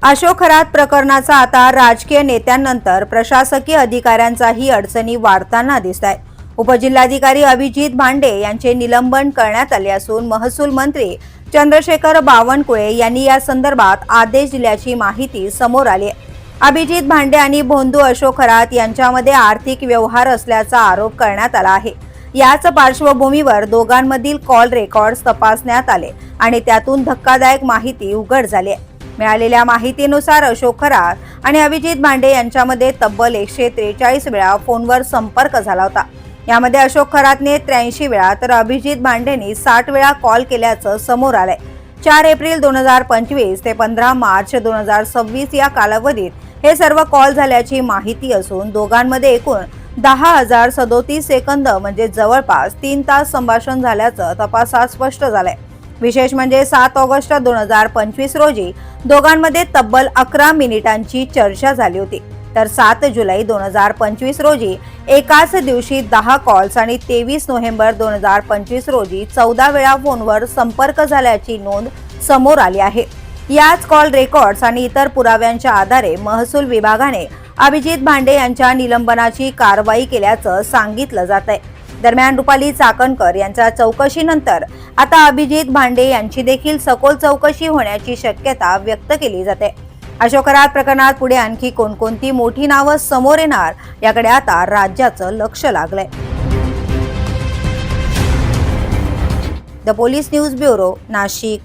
अशोक खरात प्रकरणाचा आता राजकीय नेत्यांनंतर प्रशासकीय अधिकाऱ्यांचाही अडचणी वाढताना दिसतायत। उपजिल्हाधिकारी अभिजित भांडे यांचे निलंबन करण्यात आले असून महसूल मंत्री चंद्रशेखर बावनकुळे यांनी या संदर्भात आदेश दिल्याची माहिती समोर आली आहे। अभिजित भांडे आणि भोंदू अशोक खरात यांच्यामध्ये आर्थिक व्यवहार असल्याचा आरोप करण्यात आला आहे। याच पार्श्वभूमीवर दोघांमधील कॉल रेकॉर्ड्स तपासण्यात आले आणि त्यातून धक्कादायक माहिती उघड झाली आहे। मिळालेल्या माहितीनुसार अशोक खरात आणि अभिजित भांडे यांच्यामध्ये तब्बल 143 वेळा फोनवर संपर्क झाला होता। यामध्ये अशोक खरातने 83 वेळा तर अभिजित भांडेंनी 60 वेळा कॉल केल्याचं समोर आलंय। 4 एप्रिल 2025 ते 15 मार्च 2026 या कालावधीत हे सर्व कॉल झाल्याची माहिती असून दोघांमध्ये एकूण 10,037 सेकंद म्हणजे जवळपास 3 तास संभाषण झाल्याचं तपासात स्पष्ट झालंय। विशेष म्हणजे 7 ऑगस्ट 2025 रोजी दोघांमध्ये तब्बल 11 मिनिटांची चर्चा झाली होती, तर 7 जुलै 2025 रोजी एकाच दिवशी 10 कॉल्स आणि 23 नोव्हेंबर 2025 रोजी 14 वेळा फोनवर संपर्क झाल्याची नोंद समोर आली आहे। याच कॉल रेकॉर्ड्स आणि इतर पुराव्यांच्या आधारे महसूल विभागाने अभिजित भांडे यांच्या निलंबनाची कारवाई केल्याचं सांगितलं जात आहे। दरम्यान रुपाली चाकणकर यांच्या चौकशीनंतर आता अभिजित भांडे यांची देखील सखोल चौकशी होण्याची शक्यता व्यक्त केली जाते। अशोक खरात प्रकरणात पुढे आणखी कोणकोणती मोठी नावं समोर येणार याकडे आता राज्याचं लक्ष लागलंय। The police news bureau, Nashik.